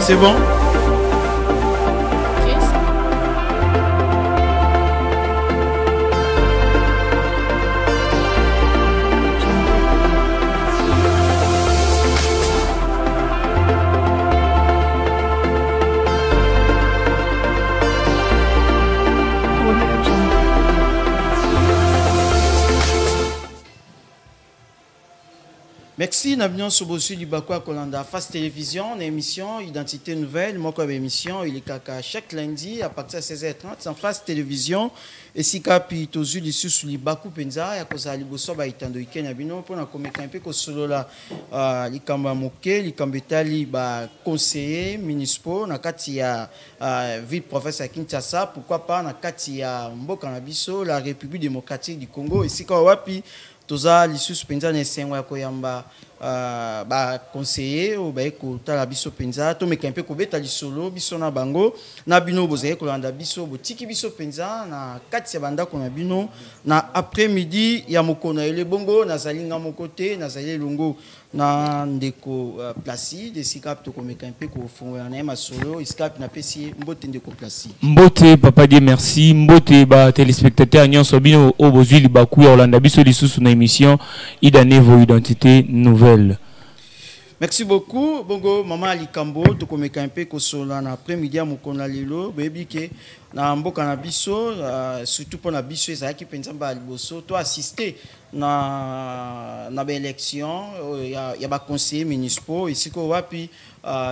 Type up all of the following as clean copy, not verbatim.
C'est bon? Merci, Nabion Sobosu Libakwa Kolanda, Face Télévision, émission Identité Nouvelle, moi comme émission, il est caca chaque lundi à partir de 16h30 en Face Télévision. Et si Kapi Tozu Lissu sous Libaku Penza, ya koza liboso ba itando ike Nabino, pour na komeka un peu ko solo la likamba moke, likambetali ba conseiller municipal na kati ya ville professeur Kinshasa, pourquoi pas na kati ya Mboka na biso, la République démocratique du Congo, et si ka wapi toza lisusu penza na sengo ya koyamba ba conseiller o ba ko tala biso penza to meka mpe ko beta lisolo biso na bango na bino bozaye ko landa biso botiki biso penza na kati ya banda ko na bino na après-midi ya mokona ele bongo na zalinga mokote na zali longo na ndeko Placide esikape to ko meka mpe ko fongola na masolo esikape na pesi mbote ndeko Placide mbote papa Dieu merci mbote ba téléspectateurs nyonso bino o bozuli baku ya Olanda biso lisusu na émission idane vos identités nouvelles. Merci beaucoup. Bongo, maman Likambo, tu comme un peu kosola na après-midi à mokona lelo, baby ke na mboka na biso, surtout pour na biso ezaki penza ba liboso, to assister na ba élection, ya ba conseiller municipal ici ko wapi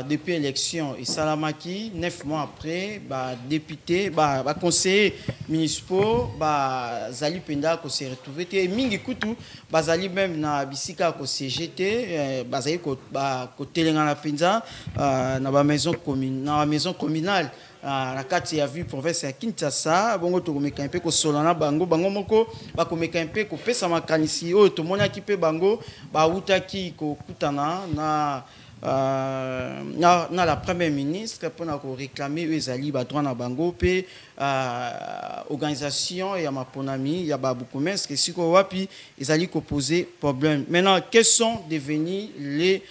depuis élection et Salamaki 9 mois après ba député ba conseiller municipal ba zali penda ko se retrouver te mingi kutu ba zali même na bisika ko CGT ba zali ko ba ko telenga na penza na ba maison commune na maison communale la kati ya ville province ya Kinshasa bongo to komeka mpe ko solana bango bango moko ba komeka mpe ko pesa makanisi o to mona ki pe bango ba utaki ko kutana na la première ministre pour réclamer ezali ba droit na bango pe organisation ya maponami ya ba bukomès que siko wapi ezali ko poser problème. Maintenant quels sont devenus les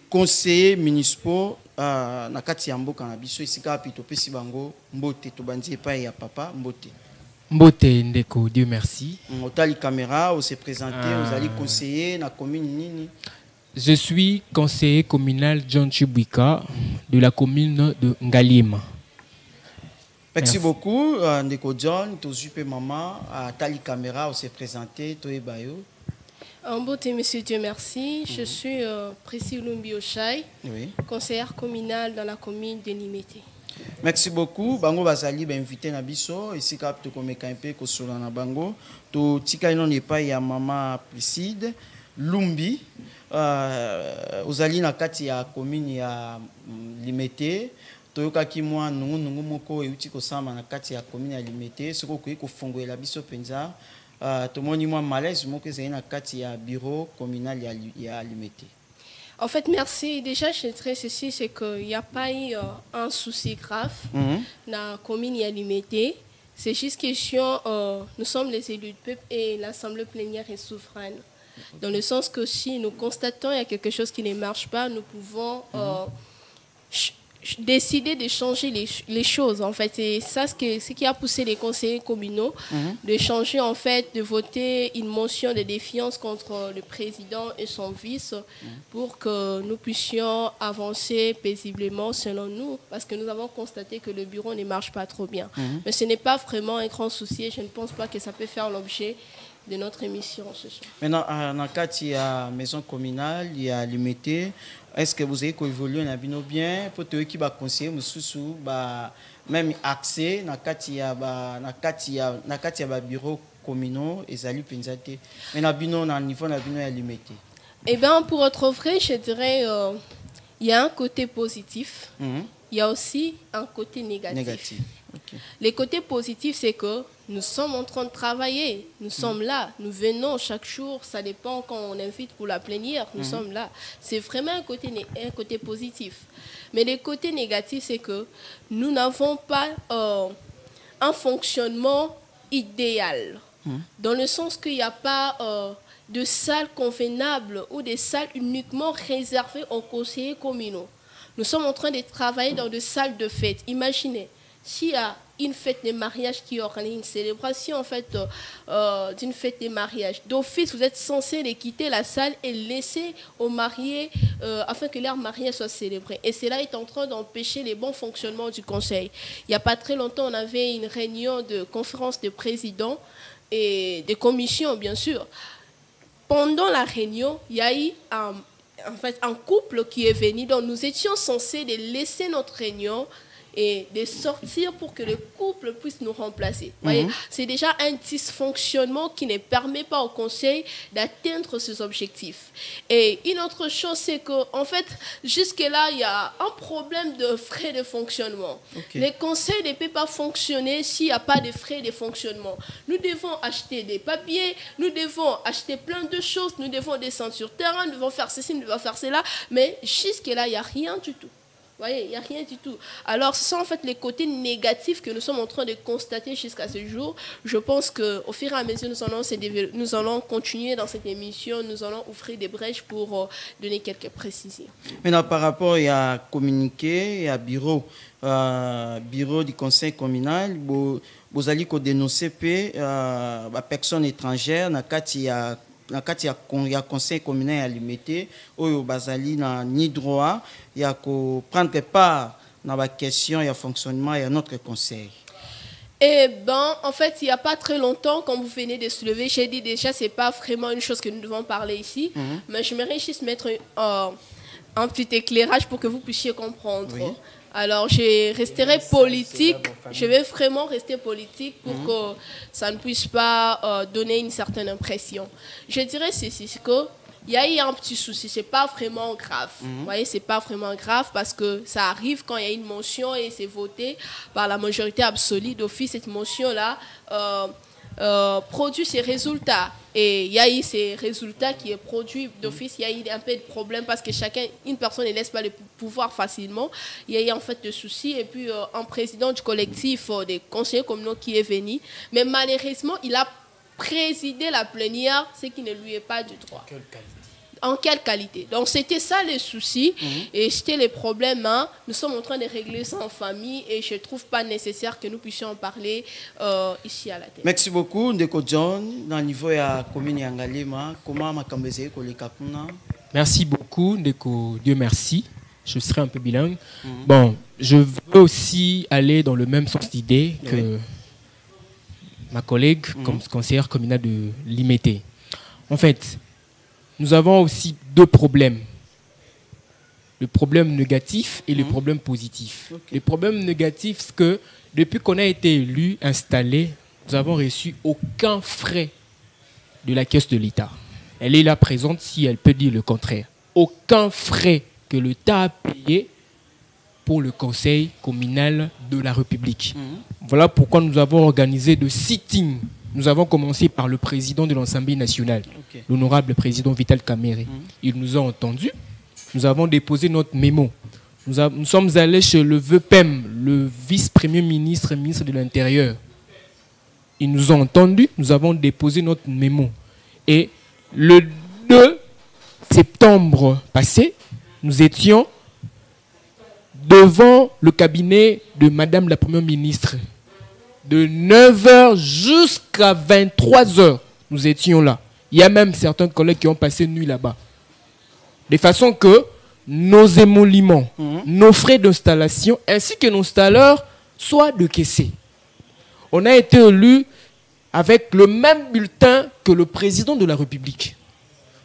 conseillers municipaux na kati ya mboka na biso esika pito pesi bango mbote to bandi epai ya papa mbote mbote ndeko Dieu merci. Otali caméra on s'est présenté vous allez conseiller na commune nini. Je suis conseiller communal John Chibwika de la commune de Ngalima. Merci beaucoup ndeko John tozupe maman Tali caméra on s'est présenté to ebayo. En beauté, monsieur Dieu merci. Je suis Priscille Lumbi Oshai, conseillère communale dans la commune de Limité. Merci beaucoup. Bango bazali ba invité na biso ici cap to komeka mpe ko sola na bango. To tika ino ne pa ya mama Priscille Lumbi ozali na kati ya commune ya Limité. Toyokaki mwa nungu moko euti ko sama na kati ya commune ya Limité soko ko fongoela biso penza. Tout le monde malaise, moi que c'est un bureau communal à Limité. En fait, merci. Déjà, je suis ceci, c'est qu'il n'y a pas eu un souci grave dans la commune à Limité. C'est juste question, nous sommes les élus du peuple et l'Assemblée plénière est souveraine. Dans le sens que si nous constatons qu'il y a quelque chose qui ne marche pas, nous pouvons décider de changer les choses en fait. C'est ça ce qui a poussé les conseillers communaux de changer en fait, de voter une motion de défiance contre le président et son vice pour que nous puissions avancer paisiblement selon nous, parce que nous avons constaté que le bureau ne marche pas trop bien. Mais ce n'est pas vraiment un grand souci et je ne pense pas que ça peut faire l'objet de notre émission ce soir. Maintenant, dans le cadre de la maison communale, il y a limité. Est-ce que vous avez évolué bien pour que qui va conseiller même accès dans le bureau communal et ça lui pensait. Mais dans le niveau est limité. Eh bien, pour être vrai, je dirais il y a un côté positif, il y a aussi un côté négatif. Okay. Le côté positif, c'est que nous sommes en train de travailler, nous sommes là, nous venons chaque jour, ça dépend quand on invite pour la plénière, nous sommes là. C'est vraiment un côté positif. Mais le côté négatif, c'est que nous n'avons pas un fonctionnement idéal, dans le sens qu'il n'y a pas de salles convenables ou des salles uniquement réservées aux conseillers communaux. Nous sommes en train de travailler dans des salles de fête. Imaginez, s'il y a une fête de mariage qui organise une célébration en fait d'une fête de mariage. D'office, vous êtes censé les quitter la salle et laisser aux mariés afin que leur mariage soit célébré. Et cela est en train d'empêcher les bons fonctionnements du conseil. Il n'y a pas très longtemps, on avait une réunion de conférence de présidents et de commissions, bien sûr. Pendant la réunion, il y a eu un couple qui est venu. Donc nous étions censés de laisser notre réunion et de sortir pour que le couple puisse nous remplacer. Voyez, c'est déjà un dysfonctionnement qui ne permet pas au conseil d'atteindre ses objectifs. Et une autre chose, c'est qu'en fait, jusque-là, il y a un problème de frais de fonctionnement. Les conseils ne peuvent pas fonctionner s'il n'y a pas de frais de fonctionnement. Nous devons acheter des papiers, nous devons acheter plein de choses, nous devons descendre sur terrain, nous devons faire ceci, nous devons faire cela, mais jusque-là, il n'y a rien du tout. Vous voyez, il n'y a rien du tout. Alors, ce sont en fait les côtés négatifs que nous sommes en train de constater jusqu'à ce jour. Je pense qu'au fur et à mesure, nous allons continuer dans cette émission, nous allons ouvrir des brèches pour donner quelques précisions. Maintenant, par rapport à communiqué et à bureau du conseil communal, vous allez dénoncer la personne étrangère dans le cadre conseil communal à limité, où bazali n'a ni droit, il y a que prendre part dans la question et le fonctionnement de notre conseil. Eh bien, en fait, il n'y a pas très longtemps, comme vous venez de soulever, j'ai dit déjà, ce n'est pas vraiment une chose que nous devons parler ici, mais j'aimerais juste mettre un petit éclairage pour que vous puissiez comprendre. Oui. Alors, je resterai politique, je vais vraiment rester politique pour que ça ne puisse pas donner une certaine impression. Je dirais c'est qu'il y a eu un petit souci, c'est pas vraiment grave. Vous voyez, c'est pas vraiment grave parce que ça arrive quand il y a une motion et c'est voté par la majorité absolue d'office. Cette motion-là produit ses résultats. Et il y a eu ces résultats qui est produit d'office. Il y a eu un peu de problème parce que une personne ne laisse pas le pouvoir facilement. Il y a eu en fait de soucis. Et puis un président du collectif des conseillers communaux qui est venu. Mais malheureusement, il a présidé la plénière, ce qui ne lui est pas du droit. En quelle qualité? Donc c'était ça les soucis et c'était les problèmes. Nous sommes en train de régler ça en famille et je ne trouve pas nécessaire que nous puissions en parler ici à la télé. Merci beaucoup, Ndeko John. Dans le niveau de la commune Yangalema, comment Makambeze Kolekapuna? Merci beaucoup, Ndeko. Dieu merci. Je serai un peu bilingue. Bon, je veux aussi aller dans le même sens d'idée que ma collègue, comme conseillère communale de Limete. En fait, nous avons aussi deux problèmes. Le problème négatif et le problème positif. Le problème négatif, c'est que depuis qu'on a été élu, installé, nous n'avons reçu aucun frais de la caisse de l'État. Elle est là présente si elle peut dire le contraire. Aucun frais que l'État a payé pour le conseil communal de la République. Voilà pourquoi nous avons organisé de sittings. Nous avons commencé par le président de l'Assemblée nationale, l'honorable président Vital Kamerhe. Il nous a entendus. Nous avons déposé notre mémo. Nous sommes allés chez le VPEM, le vice-premier ministre et ministre de l'Intérieur. Ils nous ont entendus. Nous avons déposé notre mémo. Et le 2 septembre passé, nous étions devant le cabinet de Madame la Première ministre. De 9h jusqu'à 23h, nous étions là. Il y a même certains collègues qui ont passé une nuit là-bas. De façon que nos émoluments, nos frais d'installation, ainsi que nos installeurs, soient décaissés. On a été élus avec le même bulletin que le président de la République.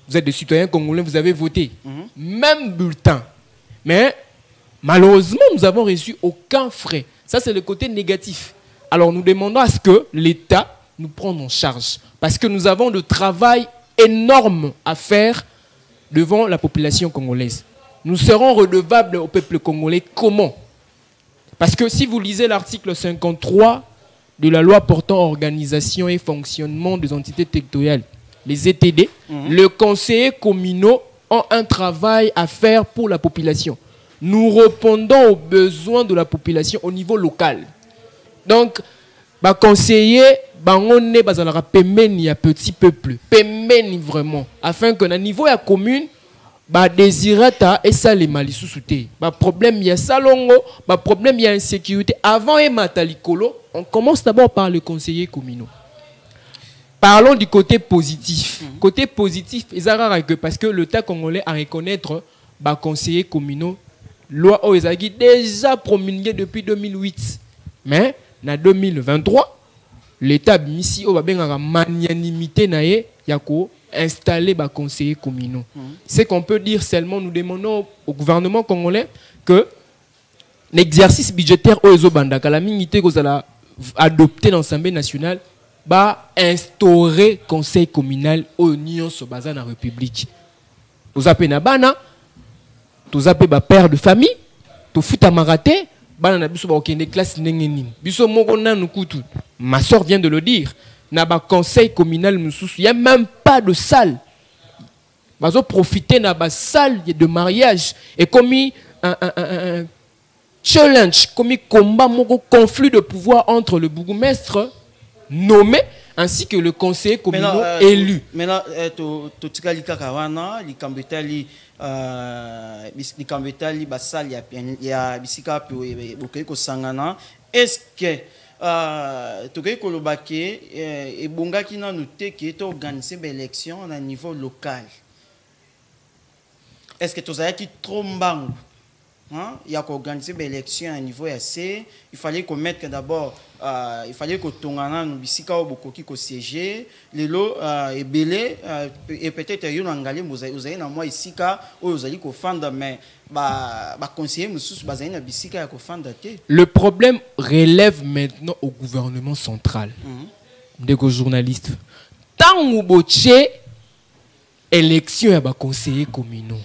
Vous êtes des citoyens congolais, vous avez voté. Même bulletin. Mais malheureusement, nous n'avons reçu aucun frais. Ça, c'est le côté négatif. Alors nous demandons à ce que l'État nous prenne en charge. Parce que nous avons de travail énorme à faire devant la population congolaise. Nous serons redevables au peuple congolais. Comment? Parce que si vous lisez l'article 53 de la loi portant organisation et fonctionnement des entités territoriales, les ETD, les conseillers communaux ont un travail à faire pour la population. Nous répondons aux besoins de la population au niveau local. Donc, les conseillers, on est pemeni à petit peuple, pemeni vraiment, afin que, au niveau de la commune, ba désirata et ça les malisusuté ba problème il y a salongo ba problème il y a insécurité avant et matalikolo. On commence d'abord par le conseiller communaux. Parlons du côté positif. Côté positif, parce que l'État congolais a reconnaître les conseillers communaux, loi Oezagi déjà promulguée depuis 2008. Mais en 2023, l'État ici a magnanimité yako installer les conseillers communaux. C'est qu'on peut dire seulement, nous demandons au gouvernement congolais que l'exercice budgétaire Oezo Bandaka, la minité que a adopté dans l'Assemblée nationale, va instaurer conseil communal au Union Sobaza dans la République. Vous appelez Nabana, vous appelez père de famille, vous foutez à maraté, bana biso ba okende classe nengeni. Biso moko na nukutu. Ma soeur vient de le dire. Naba conseil communal mususu, il y a même pas de salle. Bazo profiter naba salle de mariage et commis un challenge, commis combat moko conflit de pouvoir entre le bourgmestre nommé ainsi que le conseiller communal élu. Maintenant, totika likakawana likambetali likambetali basali ya bisika pe bokai ko sangana. Est-ce que tokai ko lobake e bongaki na noté que to organiser des élections à niveau local? Est-ce que tozaki trop mbangu? Il y a qu'organiser des élections à niveau AC. Il fallait qu'on mette d'abord, il fallait qu'on tongana nous bisika au bokoki ko siéger les lots et belé et peut-être y a ngale vous avez na moi ici ka vous allez ko fanda mais ba conseiller mususu bazali na bisika ya ko fanda te. Le problème relève maintenant au gouvernement central. Des journalistes. Tant ou boché élection à ba conseillers communaux.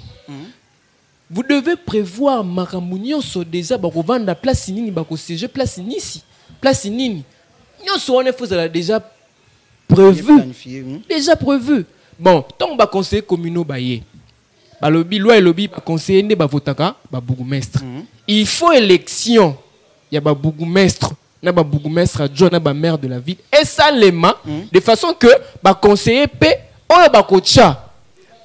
Vous devez prévoir Maramounion sur déjà la place nini bako siège place nisi place nini. Nyon so on est déjà prévu. Déjà prévu. Bon, tant ba conseiller communaux baye. Ba lobby loi et lobby ba conseiller ne ba votaka ba bourgmestre. Il faut élection. Il y a ba bourgmestre, na ba bourgmestre adjoint na ba maire de la ville et ça de façon que ba conseiller paie on ba kocha.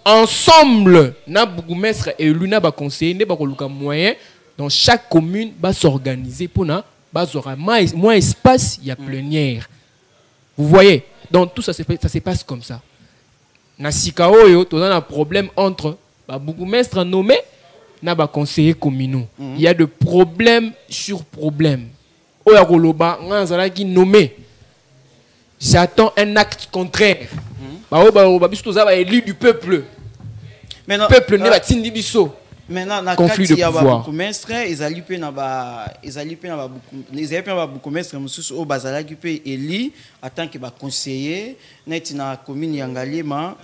Ensemble, na bourgmestre et l'una ba conseiller ne ba koluka moyen dans chaque commune va s'organiser pour na ba aura moins espace il y a plénière. Vous voyez? Donc tout ça se passe comme ça. Na sikao yo to na problème entre ba bourgmestre nommé na ba conseiller communaux. Il y a de problèmes sur problèmes. Oya koloba nganzala ki nommé. J'attends un acte contraire. Élu du peuple. Le peuple n'est pas tindi biso. Maintenant, na kati ya ba bourgmestre, ezali pe na ba bourgmestre mususu o bazalaki pe eli en tant que ba conseiller net na commune ya Ngalema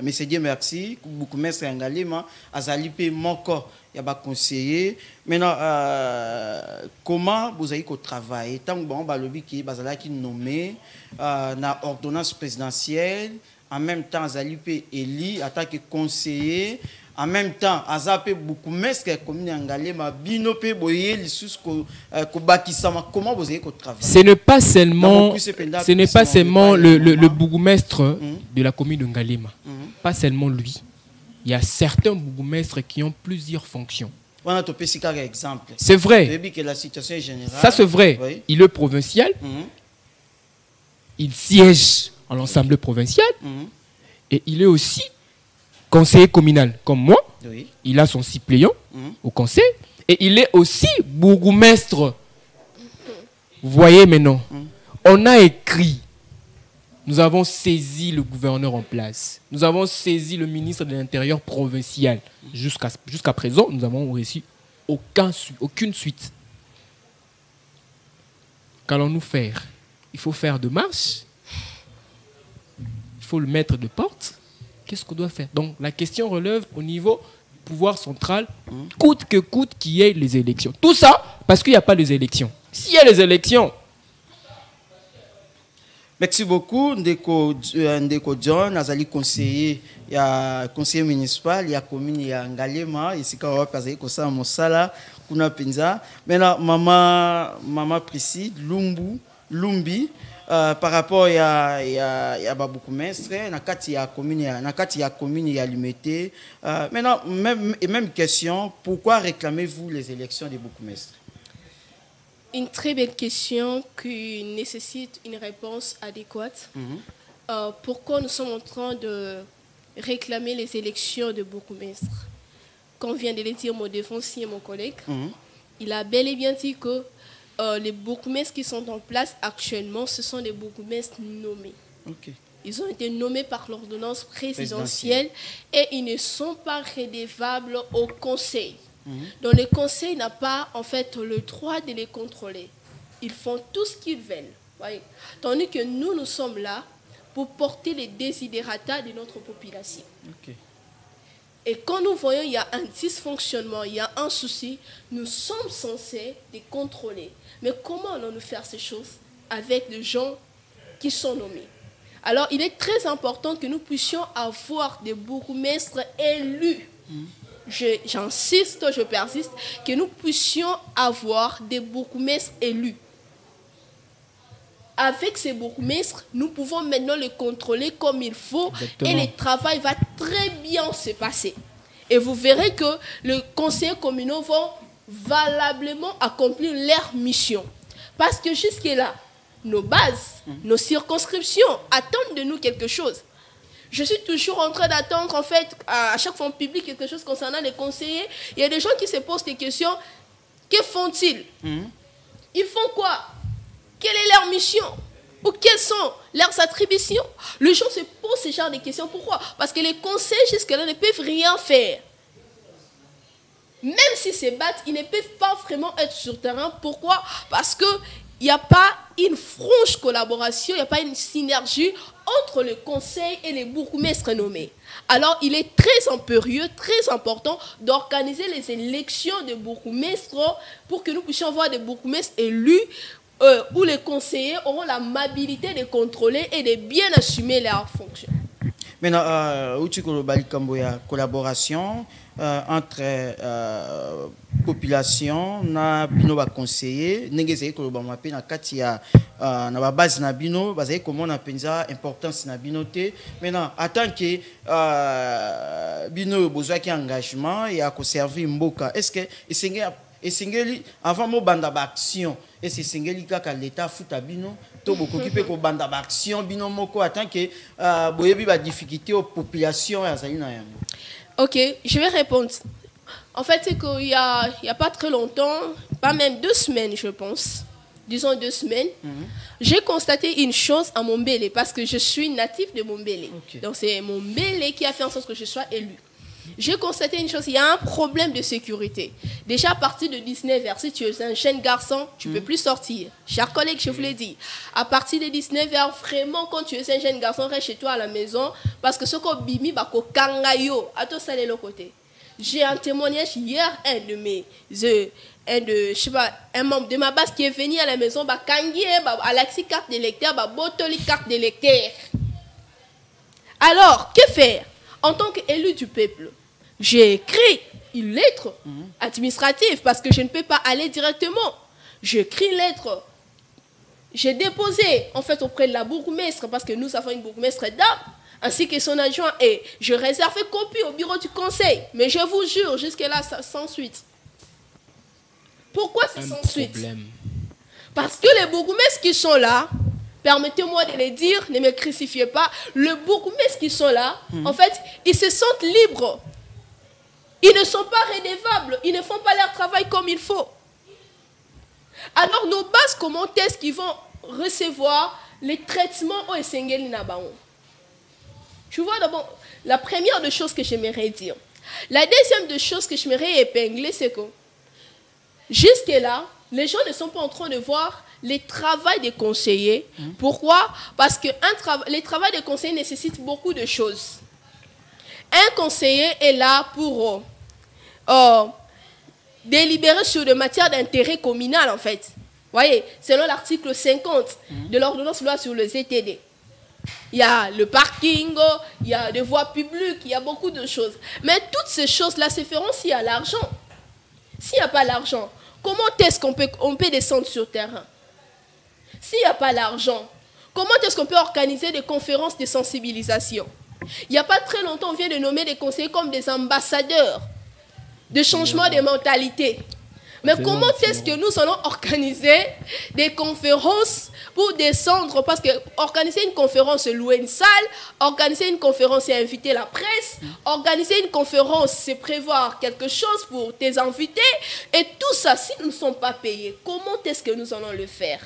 monsieur Dieu merci bourgmestre ya Ngalema azali pe moko ya ba conseiller. Maintenant comment vous avez travaillé tant bon ba lobi ki bazalaki nommé na ordonnance présidentielle en même temps azali pe eli en tant que conseiller. En même temps, Azapé beaucoup mestre commune Ngalema bino pe boye lisus ko bakisama. Comment vous avez travaillé? Ce n'est pas seulement le bourgmestre de la commune de Ngalema. Pas seulement lui. Il y a certains bourgmestres qui ont plusieurs fonctions. On a topé si quelques exemples. C'est vrai. Que la situation est générale. Ça c'est vrai. Oui. Il est provincial. Il siège à l'Assemblée provinciale. Et il est aussi conseiller communal comme moi. Oui. Il a son suppléant au conseil. Et il est aussi bourgmestre. Vous voyez maintenant. On a écrit. Nous avons saisi le gouverneur en place. Nous avons saisi le ministre de l'Intérieur provincial. Jusqu'à présent, nous n'avons reçu aucune suite. Qu'allons-nous faire? Il faut faire de marche. Il faut le mettre de porte. Qu'est-ce qu'on doit faire? Donc la question relève au niveau du pouvoir central, coûte que coûte qu'il y ait les élections. Tout ça parce qu'il n'y a pas les élections. S'il y a les élections... Merci beaucoup, Ndeko John, Azali conseiller municipal, il y a commune, il y a Ngalema, ici quand on va passer comme ça, Mosala, Kuna Penza. Maintenant, maman Priscille, Lumbi, par rapport à beaucoup mestre, il y a commune, il y a l'humité. Maintenant, même question, pourquoi réclamez-vous les élections des bourgmestres? Une très belle question qui nécessite une réponse adéquate. Pourquoi nous sommes en train de réclamer les élections de bourgmestre? Comme vient de le dire mon défoncier, mon collègue, il a bel et bien dit que les bourgmestres qui sont en place actuellement, ce sont des bourgmestres nommés. Ils ont été nommés par l'ordonnance présidentielle et ils ne sont pas redevables au conseil. Donc le conseil n'a pas en fait le droit de les contrôler. Ils font tout ce qu'ils veulent. Voyez. Tandis que nous sommes là pour porter les desiderata de notre population. Et quand nous voyons qu'il y a un dysfonctionnement, il y a un souci, nous sommes censés les contrôler. Mais comment allons-nous faire ces choses avec les gens qui sont nommés? Alors, il est très important que nous puissions avoir des bourgmestres élus. J'insiste, je persiste, que nous puissions avoir des bourgmestres élus. Avec ces bourgmestres, nous pouvons maintenant les contrôler comme il faut. Exactement. Et le travail va très bien se passer. Et vous verrez que les conseillers communaux vont valablement accomplir leur mission. Parce que jusque-là, nos bases, nos circonscriptions attendent de nous quelque chose. Je suis toujours en train d'attendre, en fait, à chaque fois on publie quelque chose concernant les conseillers. Il y a des gens qui se posent des questions. Que font-ils? Ils font quoi? Quelle est leur mission? Ou quelles sont leurs attributions? Les gens se posent ce genre de questions. Pourquoi? Parce que les conseils jusque-là ne peuvent rien faire. Même s'ils se battent, ils ne peuvent pas vraiment être sur terrain. Pourquoi? Parce qu'il n'y a pas une franche collaboration, il n'y a pas une synergie entre le conseil et les bourgmestres nommés. Alors, il est très impérieux, très important d'organiser les élections de bourgmestres pour que nous puissions avoir des bourgmestres élus où les conseillers auront l'amabilité de contrôler et de bien assumer leurs fonctions. Maintenant, où tu as collaboration entre population na bino ba conseiller nengeze ko ba mape na kati ya na ba base na bino bazai comment na penza importance na binote. Maintenant, en tant que bino besoin qui engagement et à servir mboka, est-ce que et singeli avant mo banda ba action et c'est singeli kaka l'état futa bino to beaucoup occupé ko banda ba action bino moko en tant que boyebi ba difficulté aux populations ya zalina yango. Ok, je vais répondre. En fait, c'est qu'il y a pas très longtemps, pas même 2 semaines, je pense, disons 2 semaines, j'ai constaté une chose à Mombele, parce que je suis natif de Mombele. Donc c'est Mombele qui a fait en sorte que je sois élu. J'ai constaté une chose, il y a un problème de sécurité. Déjà à partir de 19h, si tu es un jeune garçon, tu ne peux plus sortir. Chers collègues, je vous l'ai dit, à partir de 19h, vraiment, quand tu es un jeune garçon, reste chez toi à la maison, parce que ce qu'on bimi, bako kangayo, à toi, ça est l'autre côté. J'ai un témoignage hier, un membre de ma base qui est venu à la maison, bah kangié, bah alaxi carte d'électeur, bah botoli carte d'électeur. Alors, que faire? En tant qu'élu du peuple, j'ai écrit une lettre administrative parce que je ne peux pas aller directement. J'ai écrit une lettre. J'ai déposé en fait auprès de la bourgmestre parce que nous avons une bourgmestre d'âme ainsi que son adjoint et je réserve copie au bureau du conseil. Mais je vous jure, jusque-là, ça sans suite. Pourquoi c'est sans suite? Parce que les bourgmestres qui sont là, permettez-moi de le dire, ne me crucifiez pas, les bourgmestres qui sont là, en fait, ils se sentent libres. Ils ne sont pas redevables, ils ne font pas leur travail comme il faut. Alors, nos bases, comment est-ce qu'ils vont recevoir les traitements au Essengeli Nabaon? Tu vois, d'abord, la première des choses que j'aimerais dire. La deuxième des choses que j'aimerais épingler, c'est que jusque-là, les gens ne sont pas en train de voir le travail des conseillers. Pourquoi? Parce que le travail des conseillers nécessite beaucoup de choses. Un conseiller est là pour délibérer sur des matières d'intérêt communal, en fait. Vous voyez, selon l'article 50 de l'ordonnance loi sur le ZTD. Il y a le parking, il y a des voies publiques, il y a beaucoup de choses. Mais toutes ces choses-là se feront s'il y a l'argent. S'il n'y a pas l'argent, comment est-ce qu'on peut descendre sur terrain? S'il n'y a pas l'argent, Comment est-ce qu'on peut organiser des conférences de sensibilisation? Il n'y a pas très longtemps, on vient de nommer des conseillers comme des ambassadeurs de changement de mentalité. Mais comment est-ce que nous allons organiser des conférences pour descendre? Parce que organiser une conférence, c'est louer une salle. Organiser une conférence, c'est inviter la presse. Organiser une conférence, c'est prévoir quelque chose pour tes invités. Et tout ça, si nous ne sommes pas payés, comment est-ce que nous allons le faire?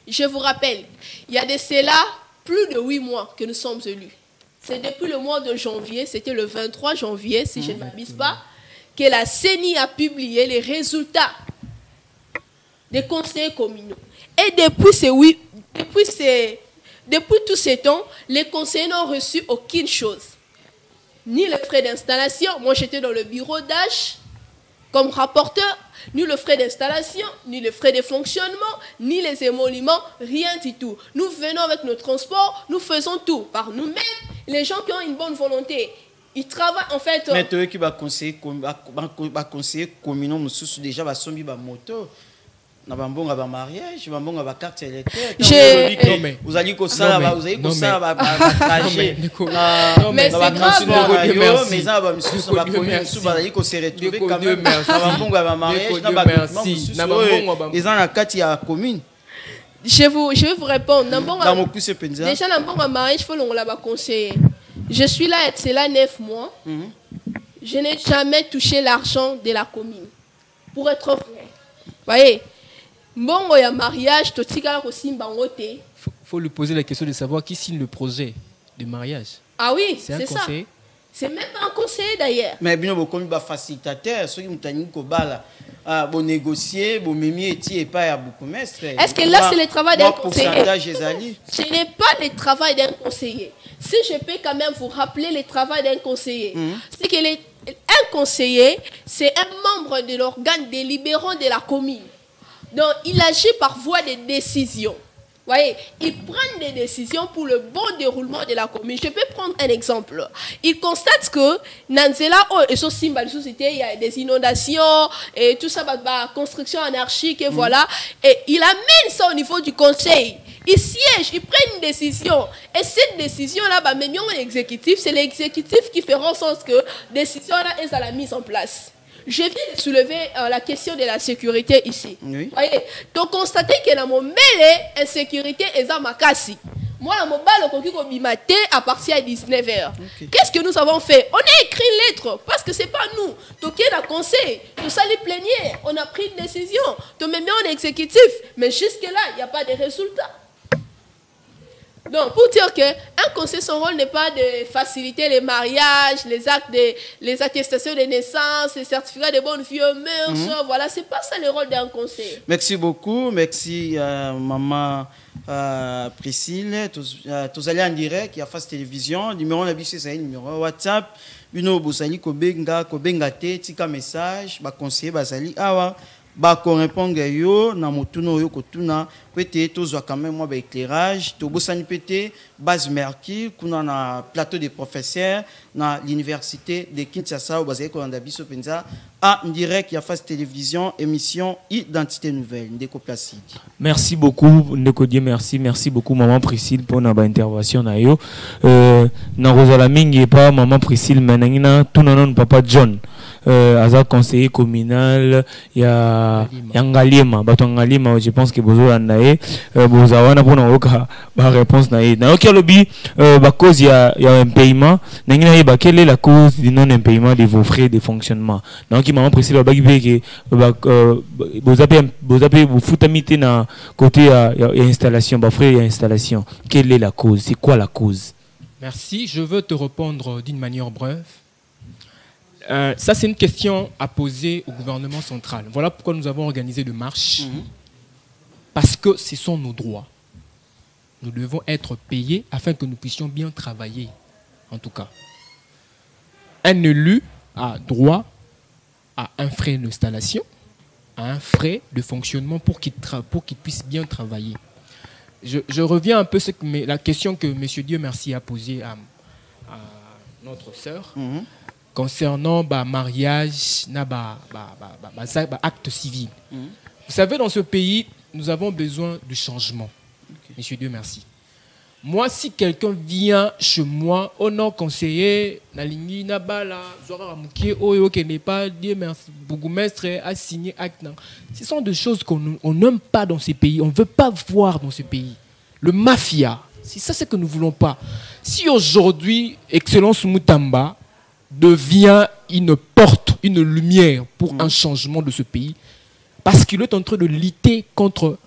Je vous rappelle, il y a de cela plus de 8 mois que nous sommes élus. C'est depuis le mois de janvier, c'était le 23 janvier, si je ne m'abuse pas, que la CENI a publié les résultats des conseillers communaux. Et depuis tous ces temps, les conseillers n'ont reçu aucune chose. Ni les frais d'installation, moi j'étais dans le bureau d'âge comme rapporteur, ni le frais d'installation, ni le frais de fonctionnement, ni les émoluments, rien du tout. Nous venons avec nos transports, nous faisons tout par nous-mêmes. Les gens qui ont une bonne volonté, ils travaillent en fait. Mais toi qui vas conseiller communaux, déjà va sombi ba moto. Na bambonga ba mariage, bambonga ba carte électorale. Vous allez que ça, vous allez que ça va trajet. Mais c'est grave. Mais ça va me sous ba commune, sous ba allez que se retrouver quand même. Na bambonga ba mariage, na ba merci. Na bambonga ils ont la carte ya commune. Je vais vous répondre. Déjà na bambonga mariage, faut l'on la ba conseiller. Je suis là, c'est là 9 mois. Je n'ai jamais touché l'argent de la commune. Pour être vrai. Voyez. Bon, il y a mariage, il faut lui poser la question de savoir qui signe le projet de mariage. Ah oui, c'est ça. C'est même pas un conseiller d'ailleurs. Mais bien, vous avez un facilitateur, ceux qui ont négocier, vous et pas à beaucoup. Est-ce que là, c'est le travail d'un conseiller? Ce n'est pas le travail d'un conseiller. Si je peux quand même vous rappeler le travail d'un conseiller, c'est que un conseiller, c'est un membre de l'organe délibérant de la commune. Donc, il agit par voie de décision. Vous voyez, il prend des décisions pour le bon déroulement de la commune. Je peux prendre un exemple. Il constate que Nanzela, il y a des inondations et tout ça, construction anarchique, et voilà. Et il amène ça au niveau du conseil. Il siège, il prend une décision. Et cette décision-là, même l'exécutif, c'est l'exécutif qui fera en sorte que la décision-là est à la mise en place. Je viens de soulever la question de la sécurité ici. Oui. Voyez? Donc, constatez que dans mon mêlé, insécurité est à Makassi. Moi, dans mon bal, à partir de 19h. Okay. Qu'est-ce que nous avons fait? On a écrit une lettre, parce que ce n'est pas nous. Donc, il y a un conseil, tout ça les plénières. On a pris une décision. Donc, même en exécutif. Mais jusque-là, il n'y a pas de résultat. Donc, pour dire qu'un conseiller, son rôle n'est pas de faciliter les mariages, les attestations de naissance, les certificats de bonne vie mœurs. Voilà, c'est pas ça le rôle d'un conseiller. Merci beaucoup. Merci, maman Priscille. Tous allez en direct, il y a Face Télévision. Numéro de c'est un numéro WhatsApp. Bino Bosali Kobenga te, tika message, ba conseiller Basali awa. Ba ko répondre yo na motuno yo kotuna pété tozwa quand même moi ba éclairage to bosani pété base merki kuna na plateau des professeurs na l'université de Kinshasa bazé ko anda biso penza en direct ya Face Télévision émission Identité Nouvelle Ndeko Placide. Merci beaucoup Ndeko Dieu, merci beaucoup maman Priscille pour na ba intervention na yo na Rosala mingi pas maman Priscille menangina tout non papa John Aza conseiller communal ya Ngalima Batongalima, je pense que bozo anae boza wana pona oka ba réponse na na OK lobby ba cause ya un paiement nangina ba quelle est la cause du non paiement de vos frais de fonctionnement. Donc maman précise ba ki boza vous futamité na côté ya installation ba frais ya installation. Quelle est la cause? C'est quoi la cause? Merci, je veux te répondre d'une manière brève. Ça, c'est une question à poser au gouvernement central. Voilà pourquoi nous avons organisé de marche. Parce que ce sont nos droits. Nous devons être payés afin que nous puissions bien travailler. En tout cas, un élu a droit à un frais d'installation, à un frais de fonctionnement pour qu'il puisse bien travailler. Je reviens un peu sur la question que M. Dieu merci a posée à notre sœur. Concernant mariage, acte civil. Vous savez, dans ce pays, nous avons besoin de changement. monsieur Dieu merci. Moi, si quelqu'un vient chez moi, oh non, conseiller, Nalingi, Nabala, Zora Ramouki, oh, qui n'est pas, Dieu merci, bourgmestre a signé acte. Ce sont des choses qu'on n'aime pas dans ces pays, on ne veut pas voir dans ces pays. Le mafia, c'est ça ce que nous ne voulons pas. Si aujourd'hui, Excellence Moutamba devient une porte, une lumière pour un changement de ce pays, parce qu'il est en train de lutter contre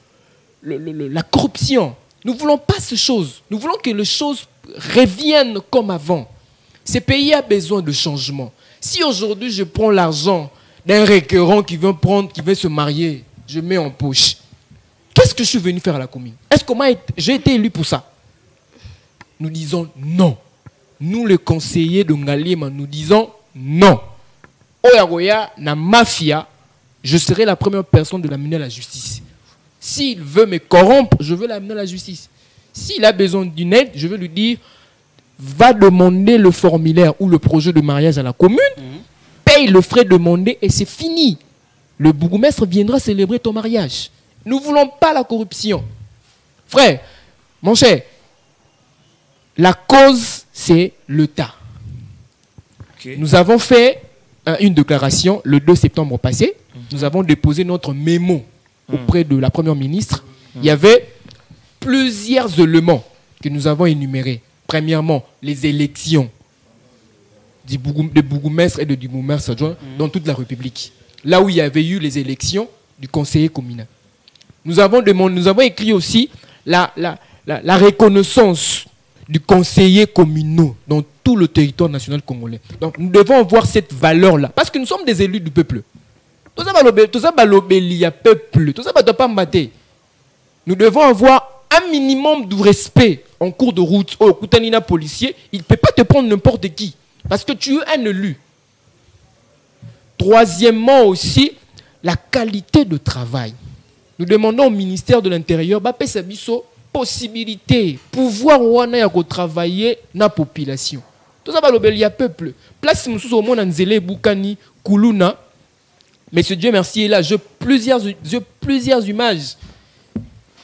la corruption. Nous ne voulons pas ces choses. Nous voulons que les choses reviennent comme avant. Ce pays a besoin de changement. Si aujourd'hui je prends l'argent d'un requérant qui veut se marier, je mets en poche. Qu'est-ce que je suis venu faire à la commune? Est-ce que j'ai été élu pour ça? Nous disons non. Nous, les conseillers de Ngalema, nous disons non. Oyagoya, na mafia, je serai la première personne de l'amener à la justice. S'il veut me corrompre, je veux l'amener à la justice. S'il a besoin d'une aide, je vais lui dire, va demander le formulaire ou le projet de mariage à la commune, paye le frais demandé et c'est fini. Le bourgmestre viendra célébrer ton mariage. Nous ne voulons pas la corruption. Frère, mon cher, la cause, c'est l'État. Okay. Nous avons fait une déclaration le 2 septembre passé. Nous avons déposé notre mémo auprès de la première ministre. Il y avait plusieurs éléments que nous avons énumérés. Premièrement, les élections des bourgmestres et du bourgmestre adjoint dans toute la République. Là où il y avait eu les élections du conseiller communal. Nous avons écrit aussi la reconnaissance du conseiller communal dans tout le territoire national congolais. Donc nous devons avoir cette valeur-là. Parce que nous sommes des élus du peuple. Tout ça, il y a peuple. Tout ça, nous devons avoir un minimum de respect en cours de route. Oh, Koutanina policier, il ne peut pas te prendre n'importe qui. Parce que tu es un élu. Troisièmement aussi, la qualité de travail. Nous demandons au ministère de l'Intérieur, possibilité, pouvoir travailler dans la population. Tout ça, il y a peuple. Place au monde Nzele, Boukani, Koulouna. Monsieur Dieu merci, là, j'ai plusieurs images.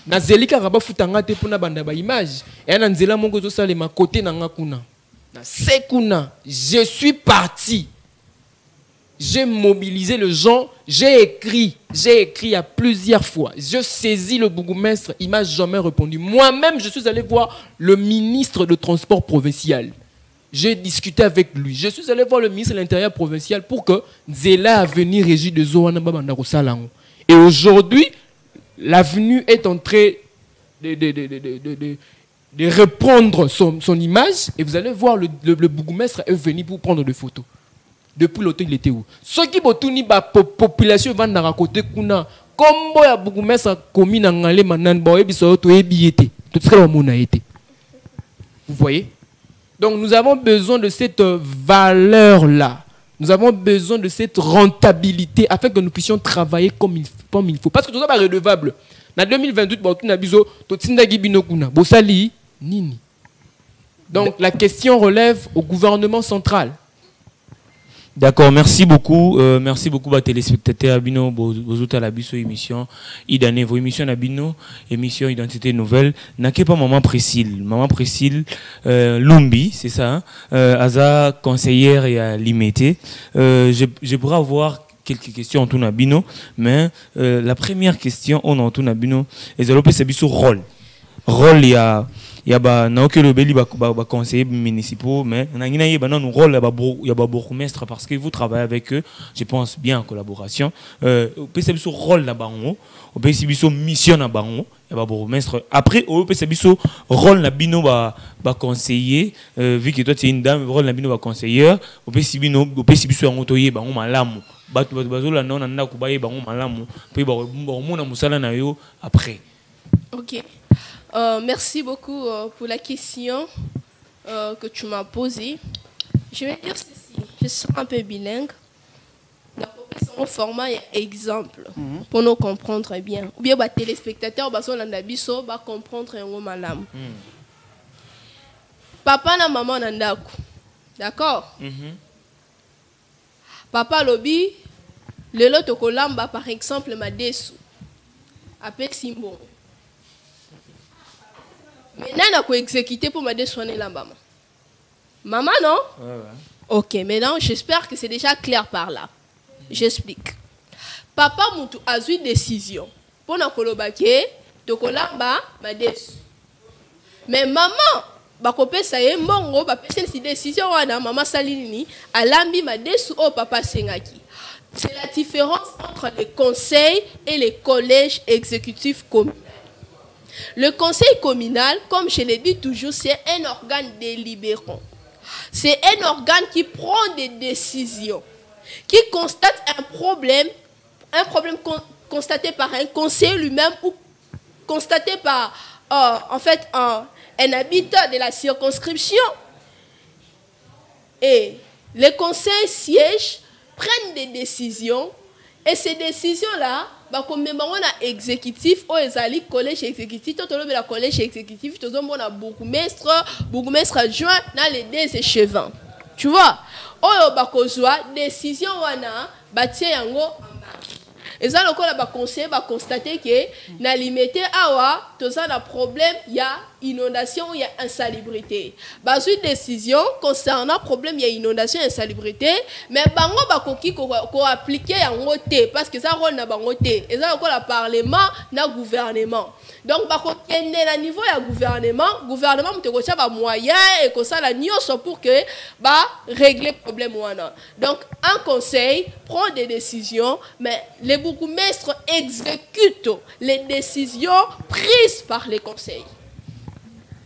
Nazeli karaba futanga te pona banda ba image. Et Nzela mongo zo salema côté nanga kuna. Na sekuna, je suis parti. J'ai mobilisé les gens, j'ai écrit à plusieurs fois. Je saisis le bourgmestre, il m'a jamais répondu. Moi-même, je suis allé voir le ministre de Transport provincial. J'ai discuté avec lui. Je suis allé voir le ministre de l'Intérieur provincial pour que Nzela Avenue Régie de Zoana Babandaro Salango. Et aujourd'hui, l'avenue est en train de reprendre son image. Et vous allez voir, le bourgmestre est venu pour prendre des photos. Depuis l'automne, il était où? Ceux qui ont la population vont dans côté kuna. Comme ya bourgmestre commune en Ngale manan ba ebiso to ebiete. Tout ce que mon a été. Vous voyez? Donc nous avons besoin de cette valeur-là. Nous avons besoin de cette rentabilité afin que nous puissions travailler comme il faut. Parce que tout ça est redevable. En 2028, donc la question relève au gouvernement central. D'accord, merci beaucoup à téléspectateurs Abino Bozuta la biso émission idane vos émissions Abino émission identité nouvelle n'a pas maman Priscille Lumbi, c'est ça, Aza conseillère et à limité. Je pourrais avoir quelques questions en tout Abino, mais la première question on en tout Abino et zalopé c'est biso rôle il y a ba conseillers municipaux mais il y a un rôle il y a bourgmestre parce que vous travaillez avec eux, je pense bien en collaboration. Peut c'est biso rôle là-bas on peut c'est biso mission là-bas il y a bourgmestre après on peut c'est biso rôle na bino ba conseiller vu que toi tu es une dame rôle na bino ba conseillère on peut c'est biso en otoyer ba on malamu batu bazola non na ndako ba ba on malamu puis ba mona musala na yo après. OK. Merci beaucoup pour la question que tu m'as posée. Je vais dire ceci. Je suis un peu bilingue. Au format exemple pour nous comprendre bien. Ou bien les téléspectateurs va comprendre un malam. Papa na maman nandaku. D'accord? Papa lobi le lot kolamba par exemple ma desu. Après Simbo. Maintenant, on a exécuté pour m'aider soigner la maman. Maman, non? Ouais. Ok, maintenant, j'espère que c'est déjà clair par là. J'explique. Papa Moutou a eu une décision. Pour nous colloquer, de colamba, ma décision. Mais maman, bakopé ça y est, mongo, c'est une décision, maman Salini, alambi ma décision au papa Sengaki. C'est la différence entre les conseils et les collèges exécutifs communaux. Le conseil communal, comme je l'ai dit toujours, c'est un organe délibérant. C'est un organe qui prend des décisions, qui constate un problème constaté par un conseiller lui-même ou constaté par un habitant de la circonscription. Et les conseils siègent, prennent des décisions, et ces décisions-là, comme on a exécutif, ou les collège exécutif, tout le collège exécutif, tout le monde a bourgmestre adjoint dans les deux échevins. Tu vois, décision wana batie yango. Et ça, le conseil va constater que dans limité awa, tout ça a problème, il y a inondation, il y a insalubrité. Bas une décision concernant problème, il y a inondation, insalubrité, mais bango ba koki ko appliquer en côté parce que ça rôle na bangoté. Et ça le parlement na gouvernement. Donc ba koki na niveau ya gouvernement mute ko ba moyen et ko ça la nyonso pour que ba régler problème wana. Donc un conseil prend des décisions, mais les bourgmestres exécutent les décisions prises par les conseils.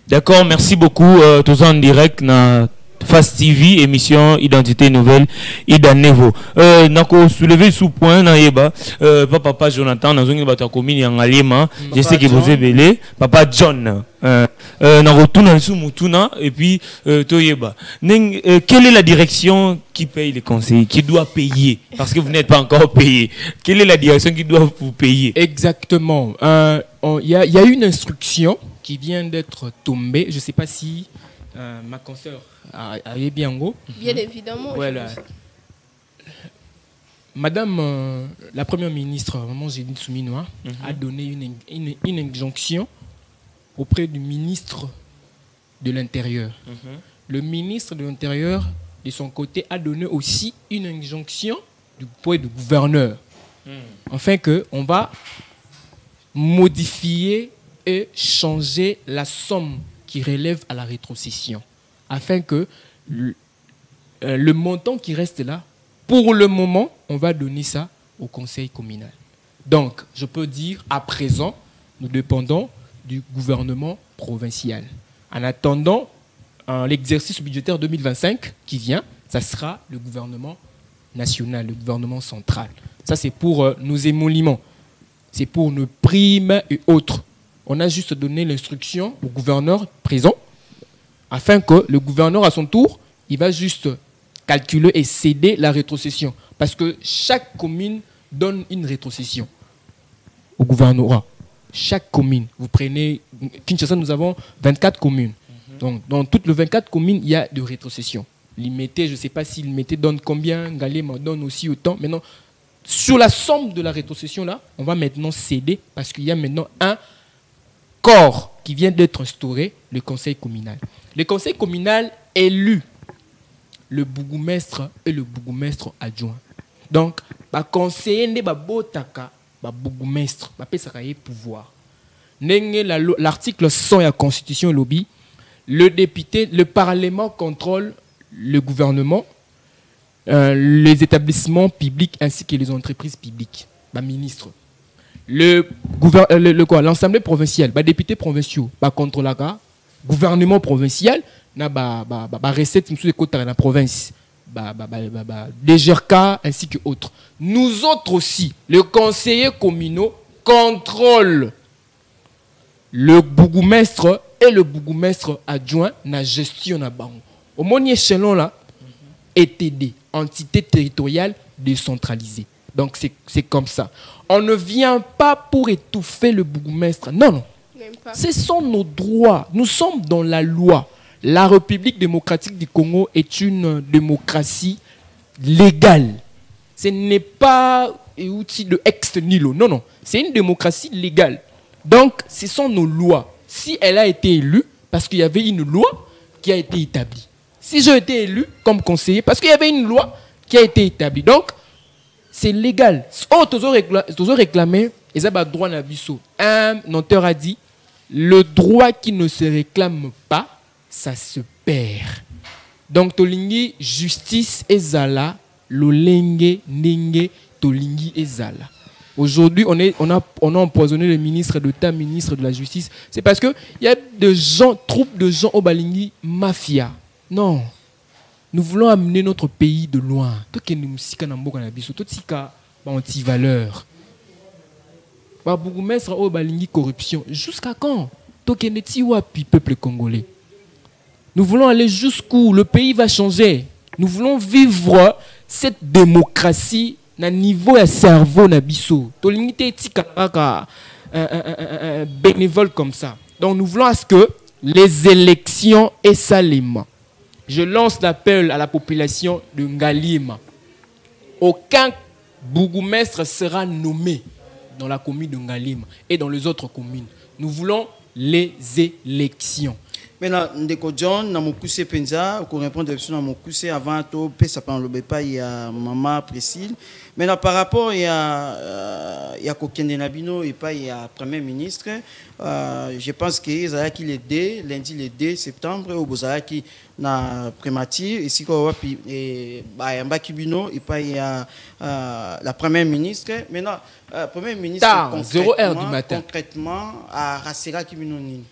D'accord, merci beaucoup. Tous en direct dans Fast TV, émission Identité Nouvelle, Ida Nevo. Nako soulever sous point na yeba papa Jonathan dans une bataille commune en Alima. Je sais que vous êtes belé. Papa John. Na retourne sous Mutuna et puis Toyeba. Quelle est la direction qui paye les conseils, qui doit payer parce que vous n'êtes pas encore payé? Quelle est la direction qui doit vous payer? Exactement. Il y a une instruction qui vient d'être tombée. Je ne sais pas si ma consoeur a bien go. Bien évidemment. Voilà. Madame la première ministre, Maman Géline Souminoa, a donné une injonction auprès du ministre de l'Intérieur. Le ministre de l'Intérieur, de son côté, a donné aussi une injonction du point du gouverneur. Afin qu'on va modifier et changer la somme qui relève à la rétrocession. Afin que le montant qui reste là, pour le moment, on va donner ça au conseil communal. Donc, je peux dire, à présent, nous dépendons du gouvernement provincial. En attendant l'exercice budgétaire 2025 qui vient, ça sera le gouvernement national, le gouvernement central. Ça, c'est pour nos émoluments. C'est pour nos primes et autres. On a juste donné l'instruction au gouverneur présent afin que le gouverneur, à son tour, il va juste calculer et céder la rétrocession. Parce que chaque commune donne une rétrocession au gouvernorat. Chaque commune. Vous prenez Kinshasa, nous avons 24 communes. Donc, dans toutes les 24 communes, il y a de rétrocession. Limité, je ne sais pas si Limité donne combien, Galema donne aussi autant. Maintenant, sur la somme de la rétrocession, là, on va maintenant céder parce qu'il y a maintenant un corps qui vient d'être instauré, le conseil communal. Le conseil communal élu le bourgmestre et le bourgmestre adjoint. Donc, le conseiller n'est pas botaka, le bourgmestre, il pouvoir. L'article 100 de la Constitution lobby, le député, le Parlement contrôle le gouvernement, les établissements publics ainsi que les entreprises publiques, le ministre. L'Assemblée provinciale, les députés provinciaux, contrôle le gouvernement provincial, les recettes de la province, DGRK ainsi que autres. Nous autres aussi, les conseillers communaux contrôlent le bourgmestre et le bourgmestre adjoint na gestion na bango. Au mon échelon là, ETD, entité territoriale décentralisée. Donc c'est comme ça. On ne vient pas pour étouffer le bourgmestre. Non, non. Ce sont nos droits. Nous sommes dans la loi. La République démocratique du Congo est une démocratie légale. Ce n'est pas un outil de ex nihilo. Non, non. C'est une démocratie légale. Donc, ce sont nos lois. si elle a été élue, parce qu'il y avait une loi qui a été établie. Si j'ai été élu comme conseiller, parce qu'il y avait une loi qui a été établie. Donc, c'est légal. Oh, toujours réclamé, et ça va droit à biso. Un auteur a dit, le droit qui ne se réclame pas, ça se perd. Donc, tolingi justice ezala, lolenge nenge tolingi ezala. Aujourd'hui, on a empoisonné le ministre d'État, ministre de la Justice. C'est parce qu'il y a des gens, troupes de gens au Balingi, mafia. Non. Nous voulons amener notre pays de loin. Tout ce qui est tout ce anti-valeur. Bougumestre au Balingi corruption. Jusqu'à quand? Tout ce qui est peuple congolais. Nous voulons aller jusqu'où le pays va changer. Nous voulons vivre cette démocratie na niveau de cerveau na biso. To limité bénévole comme ça. Donc nous voulons à ce que les élections aient salement. Je lance l'appel à la population de Ngalima. Aucun bourgmestre sera nommé dans la commune de Ngalima et dans les autres communes. Nous voulons les élections. Maintenant, Ndeko John, na mokuse penza, pour répondre à mon mokuse avant tout, ça prend le pas il y a maman Priscille. Maintenant, par rapport il y a Kokende Nabino et pas il y a Premier ministre, je pense que ça qui le D, lundi le 2 septembre, au Bozara qui na prémature, ici quoi et bah y a Mbakibino et pas il y a la Première ministre. Maintenant, Premier ministre concrètement à Rasera Kibinoni.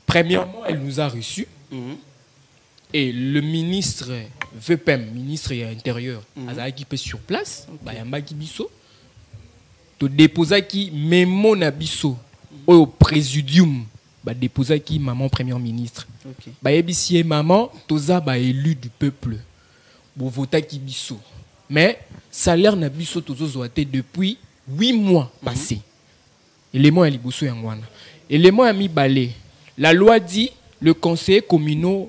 Premièrement, elle nous a reçus. Et le ministre VPM, ministre de l'Intérieur, qui peut sur place, Bayamba Kibiso, to déposer qui mémo na biso au présidium, déposer qui maman Premier ministre. Bayebisi maman, toza ba élu du peuple. Bo vota ki biso. Mais salaire na biso tozo zoate depuis 8 mois passés. Élément à liboso yangwana. Élément à mi balé. La loi dit le conseiller communal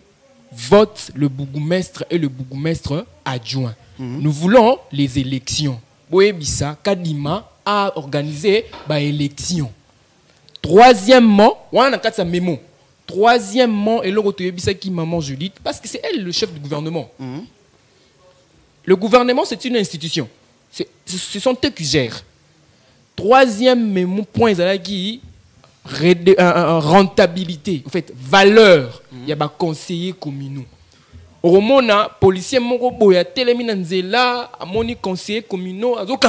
vote le bourgmestre et le bourgmestre adjoint. Nous voulons les élections. Boebissa, Kadima a organisé des élections. Troisièmement, on a quatre mémo. Troisièmement, et l'autre qui maman Judith, parce que c'est elle le chef du gouvernement. Le gouvernement, c'est une institution. Ce sont eux qui gèrent. Troisième mémo, point qui rentabilité, en fait, valeur. Il y a des conseillers communaux. Au moment policier moko boya telemina nzela amoni conseiller communaux donc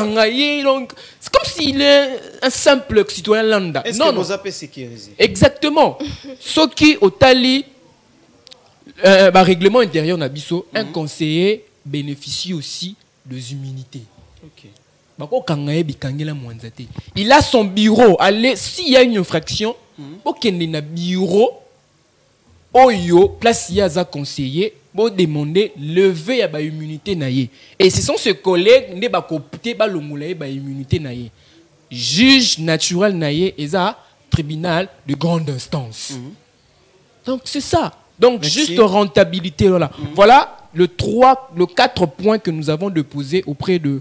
c'est comme s'il est un simple citoyen lambda. Est-ce que vous avez sécurisé? Exactement. Ce qui au tali règlement intérieur nabiso, un conseiller bénéficie aussi des immunités. OK. Il a son bureau. S'il y a une infraction, il y a un bureau. Oyo, place il y a un conseiller, pour demander lever ya immunité naie. Et ce sont ses collègues qui ont coopté immunité naie. Juge naturel naie et ça tribunal de grande instance. Donc c'est ça. Donc merci. Juste rentabilité là. Voilà le 4 points que nous avons déposés auprès de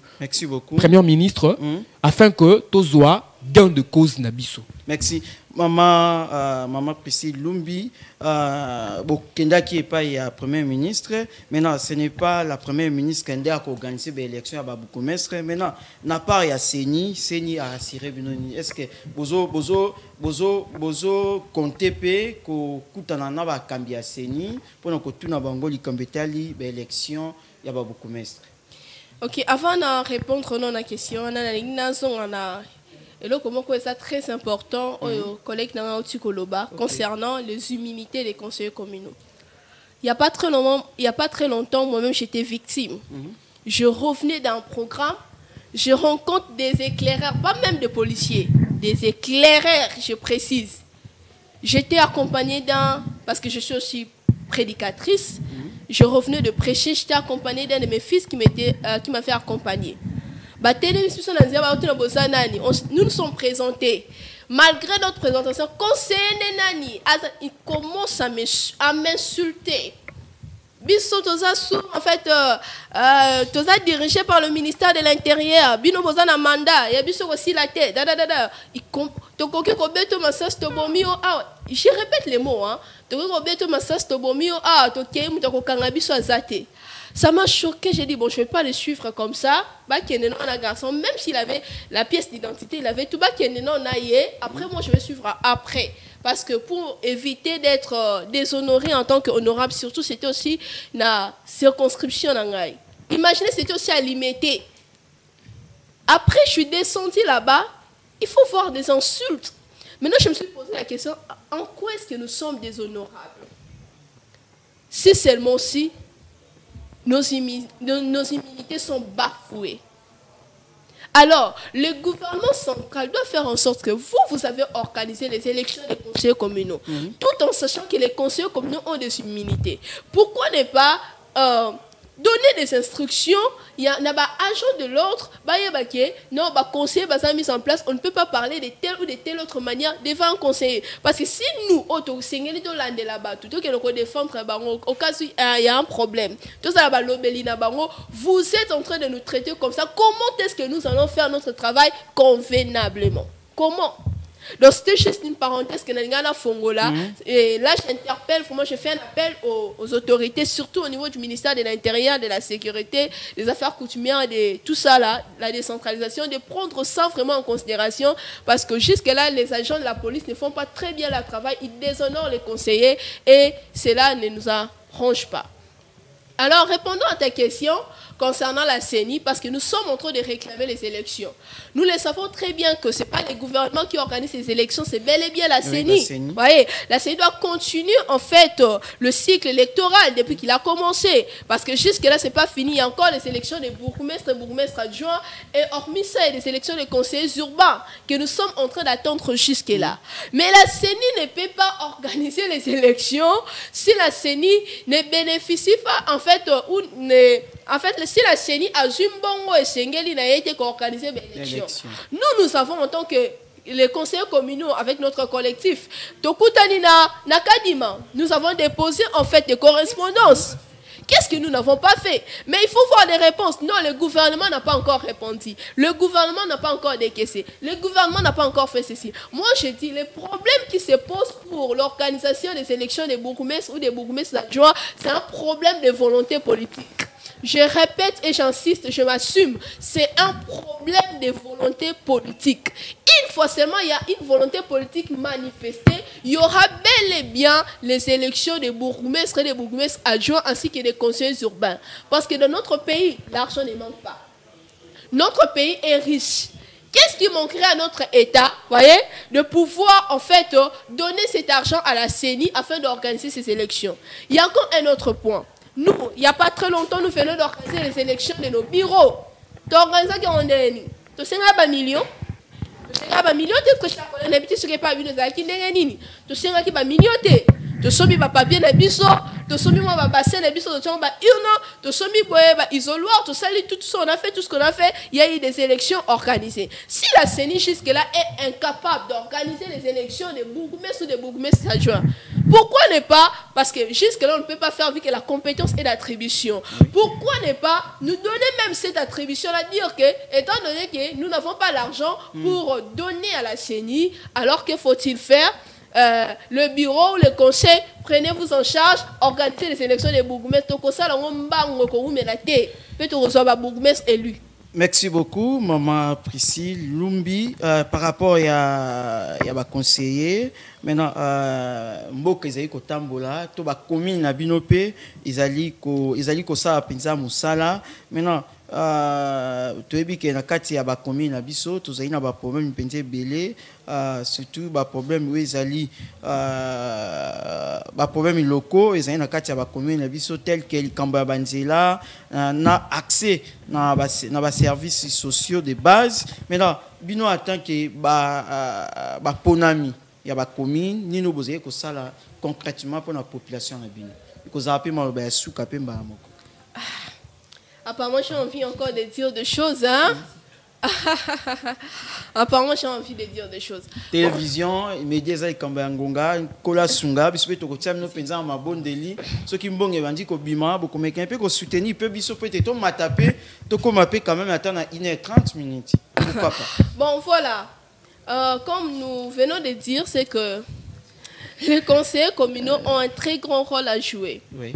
Premier ministre afin que Tozoa gain de cause Nabiso. Merci. Maman Priscille Lumbi, Kenda qui est pas il Premier ministre. Maintenant, ce n'est pas la Première ministre qui a organisé l'élection à Bourgmestre. Maintenant, n'a pas il y a Seni a assuré Binoni. Est-ce que Bozo compte pe ko kutanana ba kambia Seni pour que tout na bango li kambetali l'élection ya Bourgmestre. OK, avant de répondre à la question, on a et là, comment c'est très important aux collègues concernant les immunités des conseillers communaux. Il n'y a pas très longtemps, moi-même, j'étais victime. Je revenais d'un programme, je rencontre des éclaireurs, pas même des policiers, des éclaireurs, je précise. J'étais accompagnée parce que je suis aussi prédicatrice, je revenais de prêcher, j'étais accompagnée d'un de mes fils qui m'a fait accompagner. Nous nous sommes présentés. Malgré notre présentation, conseiller Nani, il commence à m'insulter. Biso toza sous en fait toza dirigé par le ministère de l'Intérieur. Bino boza na mandat ya biso aussi la tête. Tokoki ko beto masas to bomio ah je répète les mots hein. Tokoki ko beto masas to bomio ah to kei muto ko kanga biso azate. Ça m'a choqué, j'ai dit bon je vais pas les suivre comme ça. Ba keneno na garçon même s'il avait la pièce d'identité, il avait tout ba keneno na yé. Après moi je vais suivre après. Parce que pour éviter d'être déshonoré en tant qu'honorable, surtout c'était aussi la circonscription. Imaginez, c'était aussi à limiter. Après, je suis descendue là-bas, il faut voir des insultes. Maintenant, je me suis posé la question, en quoi est-ce que nous sommes déshonorables? Si seulement si nos immunités sont bafouées. Alors, le gouvernement central doit faire en sorte que vous avez organisé les élections des conseillers communaux, tout en sachant que les conseillers communaux ont des immunités. Pourquoi ne pas donner des instructions? Il y a un agent de l'ordre, non, conseiller mis en place, on ne peut pas parler de telle ou de telle autre manière devant un conseiller. Parce que si nous, là-bas, tout que nous défendre, au cas où il y a un problème, tout ça, vous êtes en train de nous traiter comme ça. Comment est-ce que nous allons faire notre travail convenablement? Comment? Donc c'était juste une parenthèse que Nangana Fongola. Et là j'interpelle, je fais un appel aux autorités, surtout au niveau du ministère de l'Intérieur, de la Sécurité, des Affaires coutumières, de tout ça là, la décentralisation, de prendre ça vraiment en considération, parce que jusque-là les agents de la police ne font pas très bien leur travail, ils déshonorent les conseillers et cela ne nous arrange pas. Alors répondons à ta question concernant la CENI, parce que nous sommes en train de réclamer les élections. Nous le savons très bien que ce n'est pas les gouvernements qui organisent les élections, c'est bel et bien la CENI. Vous voyez, la CENI doit continuer en fait le cycle électoral depuis qu'il a commencé, parce que jusque-là, ce n'est pas fini. Il y a encore les élections des bourgmestres adjoints, et hormis ça, il y a des élections des conseillers urbains que nous sommes en train d'attendre jusque-là. Mais la CENI ne peut pas organiser les élections si la CENI ne bénéficie pas, en fait, si la CENI a Zumbongo et Sengeli n'a été organisé l'élection. Nous avons en tant que les conseillers communaux avec notre collectif, Tokutanina Nakadima, nous avons déposé en fait des correspondances. Qu'est-ce que nous n'avons pas fait? Mais il faut voir les réponses. Non, le gouvernement n'a pas encore répondu. Le gouvernement n'a pas encore décaissé. Le gouvernement n'a pas encore fait ceci. Moi, je dis, les problèmes qui se posent pour l'organisation des élections des bourgmestres ou des bourgmestres adjoints, c'est un problème de volonté politique. Je répète et j'insiste, je m'assume, c'est un problème de volonté politique. Une fois seulement il y a une volonté politique manifestée, il y aura bel et bien les élections des bourgmestres et des bourgmestres adjoints ainsi que des conseillers urbains. Parce que dans notre pays, l'argent ne manque pas. Notre pays est riche. Qu'est-ce qui manquerait à notre État, voyez, de pouvoir en fait donner cet argent à la CENI afin d'organiser ces élections? Il y a encore un autre point. Nous, il n'y a pas très longtemps, nous venons d'organiser les élections de nos bureaux. Tu organises qu'on est tu sais pas millions. Tu sais pas millions, tu sais qu'on a habité sur les pas millions qui n'est ni. Tu sais pas millions, tu sais pas papier na biso, tu sais pas bassin na biso, tu sais pas urne, tu sais pas isoloir, tu sais tout ça, on a fait tout ce qu'on a fait. Il y a eu des élections organisées. Si la CENI jusque-là est incapable d'organiser les élections des bourgmestres ou des bourgmestres adjoints, pourquoi ne pas, parce que jusque-là on ne peut pas faire vu que la compétence est d'attribution, pourquoi ne pas nous donner même cette attribution à dire que, étant donné que nous n'avons pas l'argent pour donner à la CENI, alors que faut-il faire? Le bureau ou le conseil, prenez-vous en charge, organisez les élections des bourgmestres. Merci beaucoup, Maman Priscille Lumbi. Par rapport à ma conseiller, maintenant, Mboka Izali Kotambola, Toba commune na Binope, Izali ko sa pinza musala. Maintenant, tu es bien que na kati ya ba commune na biso, tu as na ba problème penze belé, surtout ba problème où Izali ba problème locaux, Izali na kati ya ba commune na biso tel que Kamba Banzela na accès na ba services sociaux de base. Maintenant, bino attend que ba ponami ya ba commune ni no boze ko sala concrètement pour la population na bino. Ko za pe ma ba suka pe mba moko. Apparemment, j'ai envie encore de dire des choses, hein. Apparemment, j'ai envie de dire des choses. Télévision, médias et Kambangonga, Kola Sunga, bispe to kotia no penza ma bonne deli, ceux qui mbonge bandi ko bima, beaucoup mais qu'un peu ko soutenir, peut biso peut être ma taper, to ko mapé quand même attendre à 1h30 minutes. Pourquoi pas? Bon, voilà. Comme nous venons de dire, c'est que les conseillers communaux ont un très grand rôle à jouer. Oui.